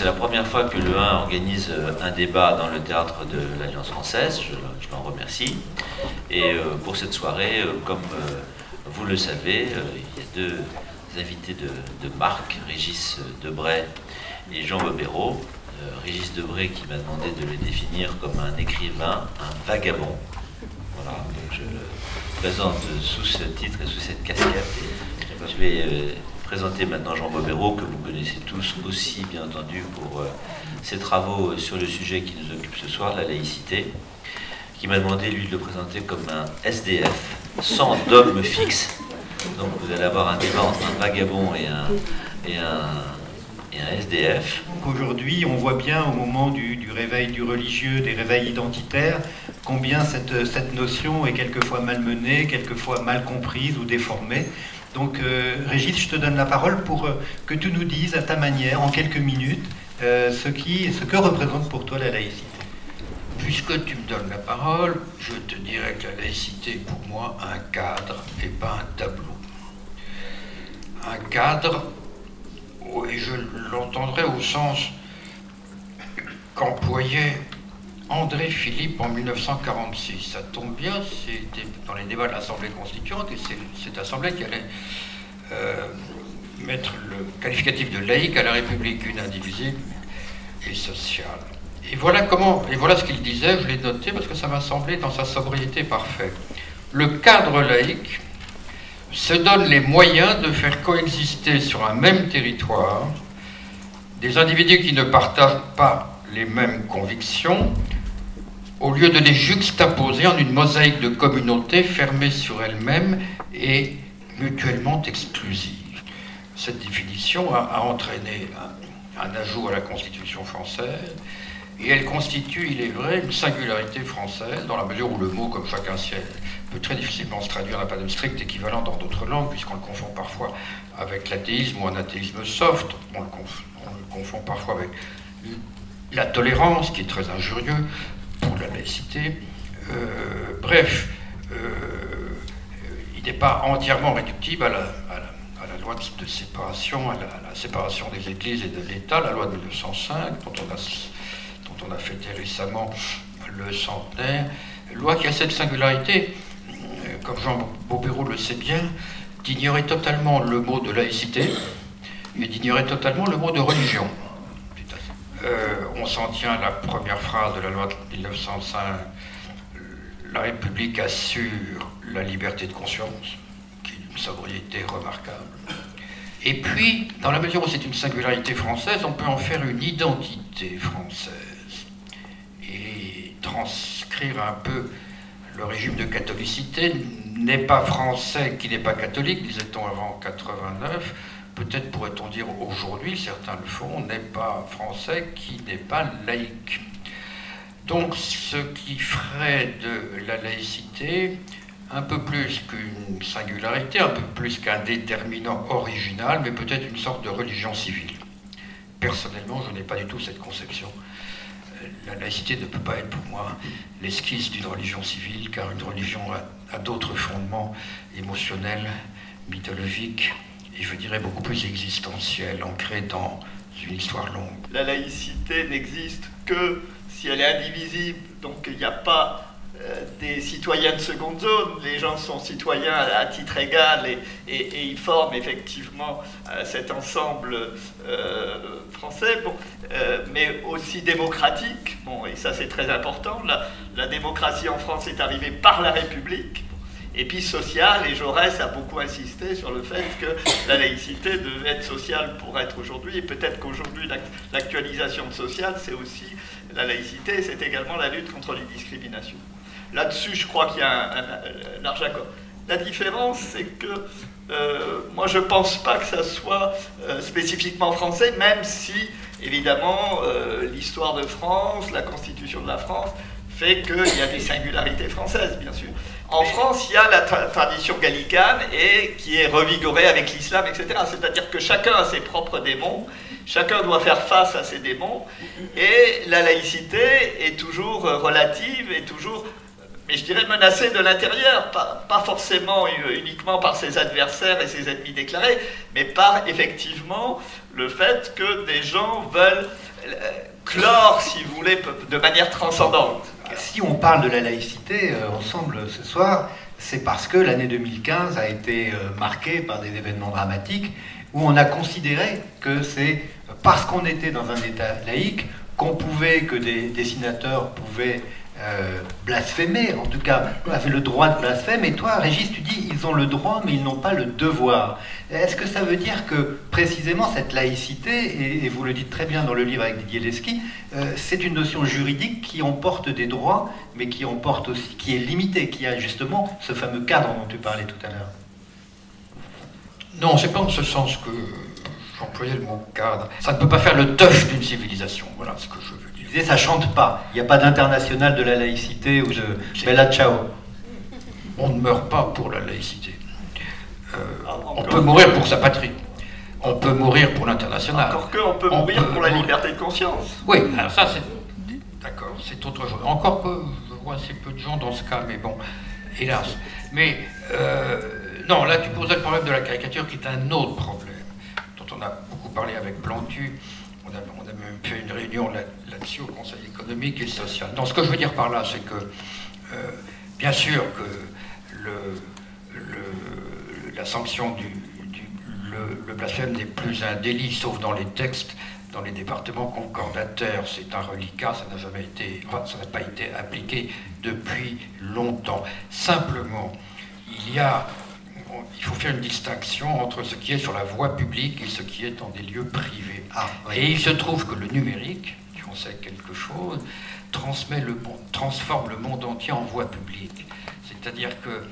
c'est la première fois que le 1 organise un débat dans le théâtre de l'Alliance française, je l'en remercie. Et pour cette soirée, comme vous le savez, il y a deux invités de marque, Régis Debray et Jean Bobéro. Régis Debray qui m'a demandé de le définir comme un écrivain, un vagabond. Voilà, donc je le présente sous ce titre et sous cette casquette. Je vais présenter maintenant Jean Bobéro, que vous connaissez tous aussi, bien entendu, pour ses travaux sur le sujet qui nous occupe ce soir, la laïcité, qui m'a demandé, lui, de le présenter comme un SDF, sans dogme fixe. Donc vous allez avoir un débat entre un vagabond et un SDF. Aujourd'hui, on voit bien au moment du réveil du religieux, des réveils identitaires, combien cette notion est quelquefois malmenée, quelquefois mal comprise ou déformée. Donc Régis, je te donne la parole pour que tu nous dises à ta manière, en quelques minutes, ce que représente pour toi la laïcité. Puisque tu me donnes la parole, je te dirais que la laïcité est pour moi un cadre et pas un tableau. Un cadre, et je l'entendrai au sens qu'employait André Philippe en 1946. Ça tombe bien, c'était dans les débats de l'Assemblée constituante, et c'est cette Assemblée qui allait mettre le qualificatif de laïque à la République, une indivisible et sociale. Et voilà ce qu'il disait, je l'ai noté parce que ça m'a semblé dans sa sobriété parfaite. Le cadre laïque se donne les moyens de faire coexister sur un même territoire des individus qui ne partagent pas les mêmes convictions, au lieu de les juxtaposer en une mosaïque de communautés fermées sur elles-mêmes et mutuellement exclusives. Cette définition a entraîné un ajout à la Constitution française, et elle constitue, il est vrai, une singularité française, dans la mesure où le mot, comme chacun sait, peut très difficilement se traduire n'a pas de strict équivalent dans d'autres langues, puisqu'on le confond parfois avec l'athéisme ou un athéisme soft, on le confond parfois avec la tolérance, qui est très injurieux pour la laïcité. Il n'est pas entièrement réductible à la loi de séparation, à la séparation des églises et de l'État, la loi de 1905, dont on a fêté récemment le centenaire, loi qui a cette singularité, comme Jean Bobéro le sait bien, d'ignorer totalement le mot de laïcité et d'ignorer totalement le mot de religion. On s'en tient à la première phrase de la loi de 1905, la République assure la liberté de conscience, qui est d'une sobriété remarquable. Et puis, dans la mesure où c'est une singularité française, on peut en faire une identité française et transcrire un peu le régime de catholicité. N'est pas français qui n'est pas catholique, disait-on avant 89. Peut-être pourrait-on dire aujourd'hui, certains le font, n'est pas français qui n'est pas laïque. Donc ce qui ferait de la laïcité un peu plus qu'une singularité, un peu plus qu'un déterminant original, mais peut-être une sorte de religion civile. Personnellement, je n'ai pas du tout cette conception. La laïcité ne peut pas être pour moi l'esquisse d'une religion civile, car une religion a d'autres fondements émotionnels, mythologiques, et je dirais beaucoup plus existentiels, ancrés dans une histoire longue. La laïcité n'existe que si elle est indivisible, donc il n'y a pas des citoyens de seconde zone, les gens sont citoyens à titre égal et ils forment effectivement cet ensemble français, mais aussi démocratique, et ça c'est très important. La démocratie en France est arrivée par la République, et puis sociale, et Jaurès a beaucoup insisté sur le fait que la laïcité devait être sociale pour être aujourd'hui, et peut-être qu'aujourd'hui l'actualisation sociale c'est aussi la laïcité, et c'est également la lutte contre les discriminations. Là-dessus, je crois qu'il y a un large accord. La différence, c'est que moi, je ne pense pas que ça soit spécifiquement français, même si, évidemment, l'histoire de France, la constitution de la France, fait qu'il y a des singularités françaises, bien sûr. En France, il y a la tradition gallicane et qui est revigorée avec l'islam, etc. C'est-à-dire que chacun a ses propres démons, chacun doit faire face à ses démons, et la laïcité est toujours relative, et toujours... mais je dirais menacé de l'intérieur, pas forcément uniquement par ses adversaires et ses ennemis déclarés, mais par effectivement le fait que des gens veulent clore, si vous voulez, de manière transcendante. Si on parle de la laïcité ensemble ce soir, c'est parce que l'année 2015 a été marquée par des événements dramatiques où on a considéré que c'est parce qu'on était dans un État laïque que des dessinateurs pouvaient blasphémer, en tout cas avaient le droit de blasphème. Et toi, Régis, tu dis ils ont le droit mais ils n'ont pas le devoir. Est-ce que ça veut dire que précisément cette laïcité, et vous le dites très bien dans le livre avec Didier Lesky, c'est une notion juridique qui emporte des droits mais qui emporte aussi, qui est limitée, qui a justement ce fameux cadre dont tu parlais tout à l'heure? Non, c'est pas en ce sens que j'employais le mot cadre. Ça ne peut pas faire le teuf d'une civilisation, voilà ce que je veux dire. Tu disais ça chante pas, il n'y a pas d'international de la laïcité ou de Bella Ciao. On ne meurt pas pour la laïcité. On peut mourir pour sa patrie. On peut mourir pour l'international. Encore qu'on peut mourir pour la liberté de conscience. Oui, alors ça c'est... D'accord, c'est autre chose. Encore que je vois assez peu de gens dans ce cas, mais bon, hélas. Mais non, là tu posais le problème de la caricature qui est un autre problème, dont on a beaucoup parlé avec Plantu. On a même fait une réunion là-dessus au Conseil économique et social. Non, ce que je veux dire par là, c'est que bien sûr que la sanction le blasphème n'est plus un délit, sauf dans les textes, dans les départements concordataires. C'est un reliquat, ça n'a pas été appliqué depuis longtemps. Simplement, il faut faire une distinction entre ce qui est sur la voie publique et ce qui est dans des lieux privés. Oui. Et il se trouve que le numérique, tu en sais quelque chose, transforme le monde entier en voie publique. C'est-à-dire que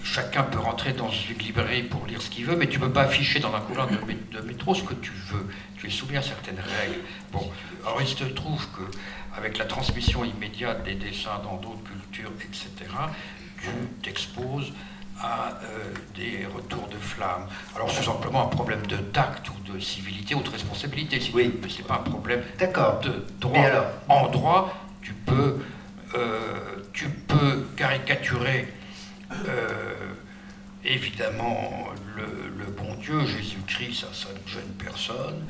chacun peut rentrer dans une librairie pour lire ce qu'il veut, mais tu ne peux pas afficher dans un couloir de métro ce que tu veux. Tu es soumis à certaines règles. Bon, alors il se trouve qu'avec la transmission immédiate des dessins dans d'autres cultures, etc., tu t'exposes à des retours de flamme. Alors c'est simplement un problème de tact ou de civilité ou de responsabilité. Oui. Ce n'est pas un problème de droit. Mais alors, en droit, tu peux caricaturer évidemment le bon Dieu, Jésus-Christ, ça ne gêne personne.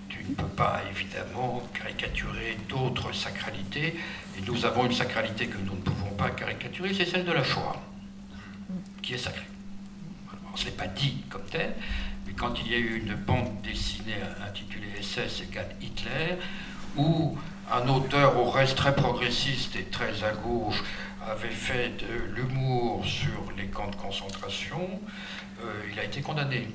Tu ne peux pas évidemment caricaturer d'autres sacralités. Et nous avons une sacralité que nous ne pouvons pas caricaturer, c'est celle de la Shoah, qui est sacrée. Alors, ce n'est pas dit comme tel, mais quand il y a eu une bande dessinée intitulée SS égale Hitler, où un auteur au reste très progressiste et très à gauche avait fait de l'humour sur les camps de concentration, il a été condamné.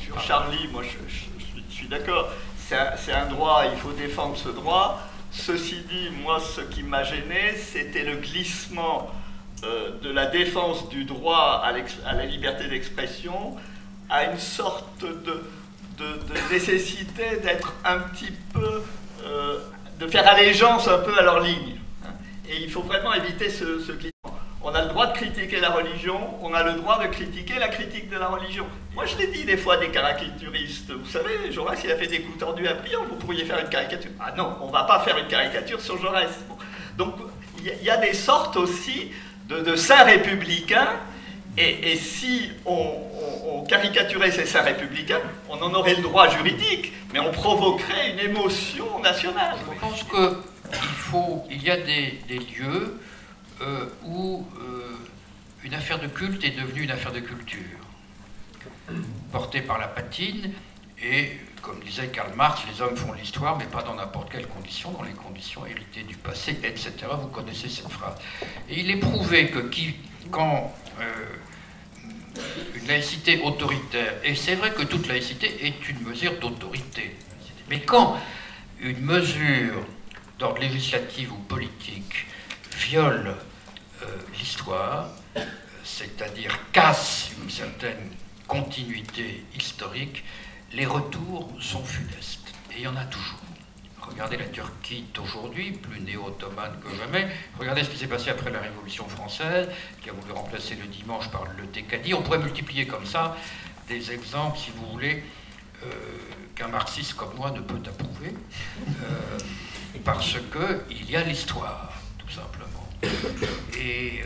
Sur Charlie, moi je suis d'accord, c'est un droit, il faut défendre ce droit. Ceci dit, moi ce qui m'a gêné, c'était le glissement de la défense du droit à la liberté d'expression à une sorte de nécessité d'être un petit peu, de faire allégeance un peu à leur ligne. Et il faut vraiment éviter ce glissement. On a le droit de critiquer la religion, on a le droit de critiquer la critique de la religion. Moi je l'ai dit des fois à des caricaturistes, vous savez, Jaurès il a fait des coups tordus à Briand, vous pourriez faire une caricature. Ah non, on ne va pas faire une caricature sur Jaurès. Bon. Donc il y a des sortes aussi de saints républicains, et si on caricaturait ces saints républicains, on en aurait le droit juridique, mais on provoquerait une émotion nationale. Je pense qu'il y a des lieux où une affaire de culte est devenue une affaire de culture, portée par la patine, et comme disait Karl Marx, les hommes font l'histoire, mais pas dans n'importe quelles conditions, dans les conditions héritées du passé, etc. Vous connaissez cette phrase. Et il est prouvé que quand une laïcité autoritaire, et c'est vrai que toute laïcité est une mesure d'autorité, mais quand une mesure d'ordre législatif ou politique viole l'histoire, c'est-à-dire casse une certaine continuité historique, les retours sont funestes. Et il y en a toujours. Regardez la Turquie d'aujourd'hui, plus néo-ottomane que jamais. Regardez ce qui s'est passé après la Révolution française, qui a voulu remplacer le dimanche par le décadi. On pourrait multiplier comme ça des exemples, si vous voulez, qu'un marxiste comme moi ne peut approuver, parce qu'il y a l'histoire, tout simplement. Et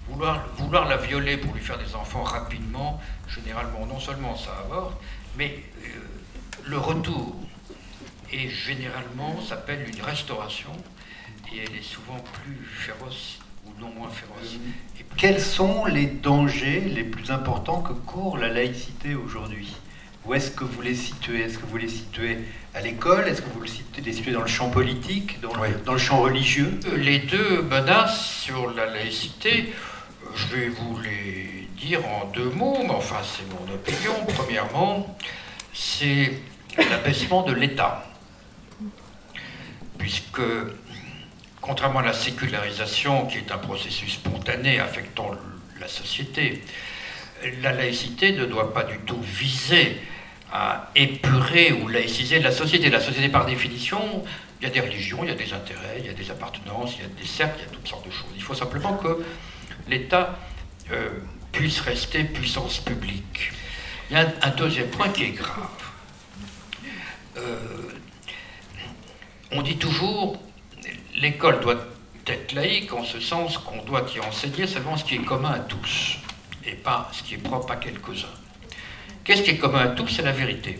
vouloir la violer pour lui faire des enfants rapidement, généralement, non seulement ça avorte, mais le retour, et généralement s'appelle une restauration, et elle est souvent plus féroce ou non moins féroce. Quels sont les dangers les plus importants que court la laïcité aujourd'hui? Où est-ce que vous les situez? Est-ce que vous les situez à l'école? Est-ce que vous les situez dans le champ politique, dans le champ religieux? Les deux menaces sur la laïcité, je vais vous les dire en deux mots, mais enfin c'est mon opinion. Premièrement, c'est l'abaissement de l'État. Puisque, contrairement à la sécularisation, qui est un processus spontané affectant la société, la laïcité ne doit pas du tout viser à épurer ou laïciser la société. La société, par définition, il y a des religions, il y a des intérêts, il y a des appartenances, il y a des cercles, il y a toutes sortes de choses. Il faut simplement que l'État puisse rester puissance publique. Il y a un deuxième point qui est grave. On dit toujours l'école doit être laïque en ce sens qu'on doit y enseigner seulement ce qui est commun à tous et pas ce qui est propre à quelques-uns. Qu'est-ce qui est commun à tous? C'est la vérité.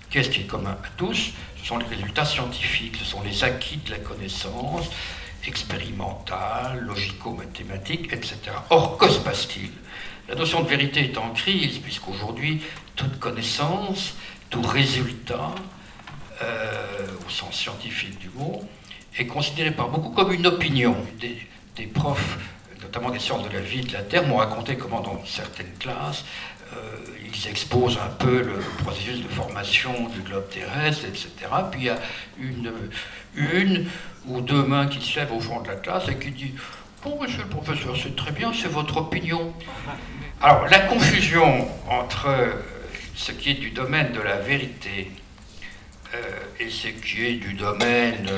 Qu'est-ce qui est commun à tous? Ce sont les résultats scientifiques, ce sont les acquis de la connaissance expérimentale, logico-mathématique, etc. Or, que se passe-t-il? La notion de vérité est en crise, puisqu'aujourd'hui, toute connaissance, tout résultat, au sens scientifique du mot, est considéré par beaucoup comme une opinion. Des profs, notamment des sciences de la vie et de la Terre, m'ont raconté comment dans certaines classes, ils exposent un peu le processus de formation du globe terrestre, etc. Puis il y a une ou deux mains qui se lèvent au fond de la classe et qui disent « Bon, monsieur le professeur, c'est très bien, c'est votre opinion. » Alors, la confusion entre ce qui est du domaine de la vérité et ce qui est du domaine,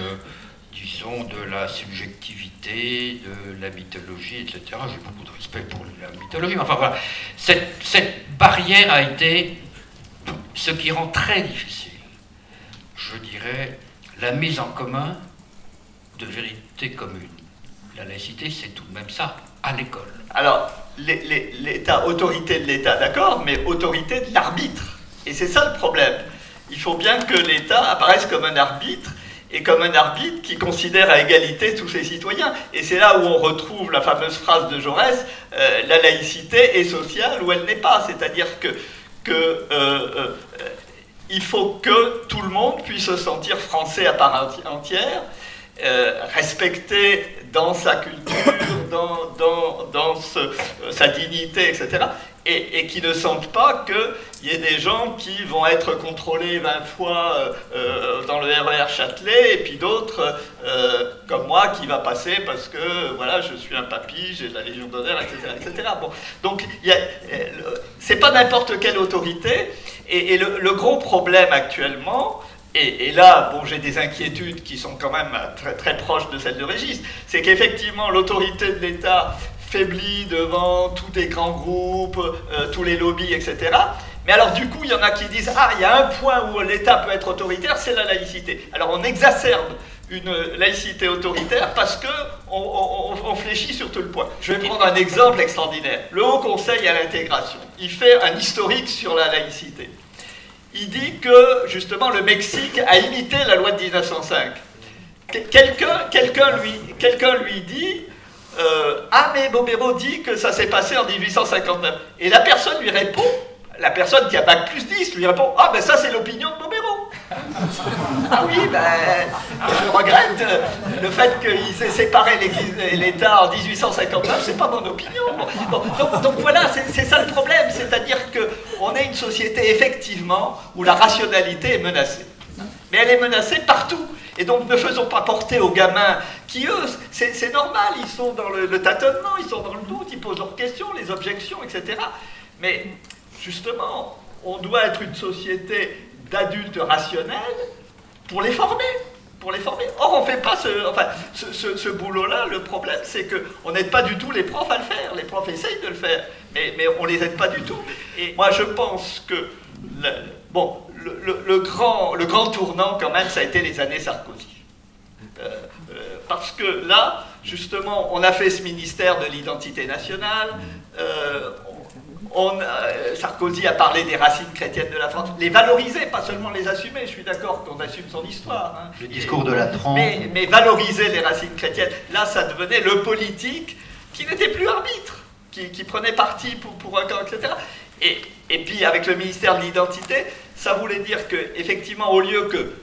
disons, de la subjectivité, de la mythologie, etc. J'ai beaucoup de respect pour la mythologie. Enfin voilà, cette barrière a été ce qui rend très difficile, je dirais, la mise en commun de vérités communes. La laïcité, c'est tout de même ça, à l'école. Alors, l'État, autorité de l'État, d'accord, mais autorité de l'arbitre. Et c'est ça le problème. Il faut bien que l'État apparaisse comme un arbitre, et comme un arbitre qui considère à égalité tous ses citoyens. Et c'est là où on retrouve la fameuse phrase de Jaurès, la laïcité est sociale ou elle n'est pas. C'est-à-dire il faut que tout le monde puisse se sentir français à part entière, respecté dans sa culture, dans sa dignité, etc. Et qui ne sentent pas qu'il y ait des gens qui vont être contrôlés 20 fois dans le RER Châtelet, et puis d'autres, comme moi, qui va passer parce que, voilà, je suis un papy, j'ai la Légion d'honneur, etc., etc. Bon, donc, c'est pas n'importe quelle autorité, et le gros problème actuellement, et là, bon, j'ai des inquiétudes qui sont quand même très, très proches de celles de Régis, c'est qu'effectivement, l'autorité de l'État faiblit devant tous les grands groupes, tous les lobbies, etc. Mais alors du coup, il y en a qui disent « Ah, il y a un point où l'État peut être autoritaire, c'est la laïcité. » Alors on exacerbe une laïcité autoritaire parce qu'on fléchit sur tout le point. Je vais prendre un exemple extraordinaire. Le Haut Conseil à l'intégration, il fait un historique sur la laïcité. Il dit que, justement, le Mexique a imité la loi de 1905. Quelqu'un lui dit ah, mais Bobéro dit que ça s'est passé en 1859. Et la personne lui répond, la personne qui a bac plus 10 lui répond, ah, ben ça c'est l'opinion de Bobéro. Ah oui, ben, je regrette le fait qu'ils aient séparé l'État en 1859, c'est pas mon opinion. Donc voilà, c'est ça le problème, c'est-à-dire qu'on est une société effectivement où la rationalité est menacée. Mais elle est menacée partout. Et donc ne faisons pas porter aux gamins qui, eux, c'est normal, ils sont dans le tâtonnement, ils sont dans le doute, ils posent leurs questions, les objections, etc. Mais justement, on doit être une société d'adultes rationnels pour les former. Or, on ne fait pas ce boulot-là. Le problème, c'est qu'on n'aide pas du tout les profs à le faire. Les profs essayent de le faire, mais on ne les aide pas du tout. Et moi, je pense que le grand tournant, quand même, ça a été les années Sarkozy. Parce que là, justement, on a fait ce ministère de l'identité nationale, Sarkozy a parlé des racines chrétiennes de la France, les valoriser, pas seulement les assumer, je suis d'accord qu'on assume son histoire. Hein. Le discours de la Trempe. Mais valoriser les racines chrétiennes, là ça devenait le politique qui n'était plus arbitre, qui prenait parti pour un camp, etc. Et puis avec le ministère de l'Identité, ça voulait dire qu'effectivement, au lieu que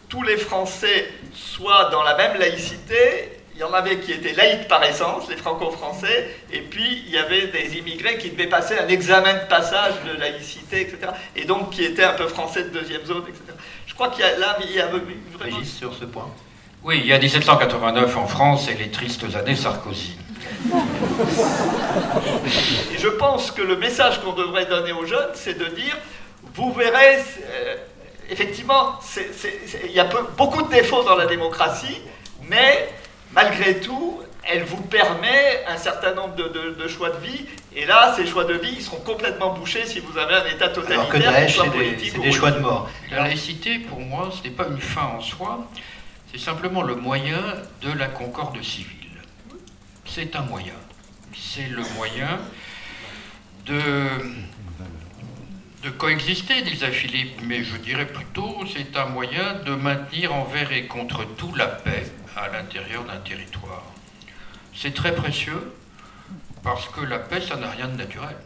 tous les Français soient dans la même laïcité, il y en avait qui étaient laïcs par essence, les franco-français, et puis il y avait des immigrés qui devaient passer un examen de passage de laïcité, etc. Et donc qui étaient un peu français de deuxième zone, etc. Je crois qu'il y a là, il y a vraiment... Régis, sur ce point. Oui, il y a 1789 en France et les tristes années Sarkozy. Et je pense que le message qu'on devrait donner aux jeunes, c'est de dire, vous verrez, effectivement, il y a beaucoup de défauts dans la démocratie, mais malgré tout, elle vous permet un certain nombre de choix de vie, et là, ces choix de vie, ils seront complètement bouchés si vous avez un État totalitaire. Alors que Daesh, c'est des choix de mort. La laïcité, pour moi, ce n'est pas une fin en soi, c'est simplement le moyen de la concorde civile. C'est un moyen. C'est le moyen de coexister, disait Philippe, mais je dirais plutôt c'est un moyen de maintenir envers et contre tout la paix à l'intérieur d'un territoire. C'est très précieux parce que la paix, ça n'a rien de naturel.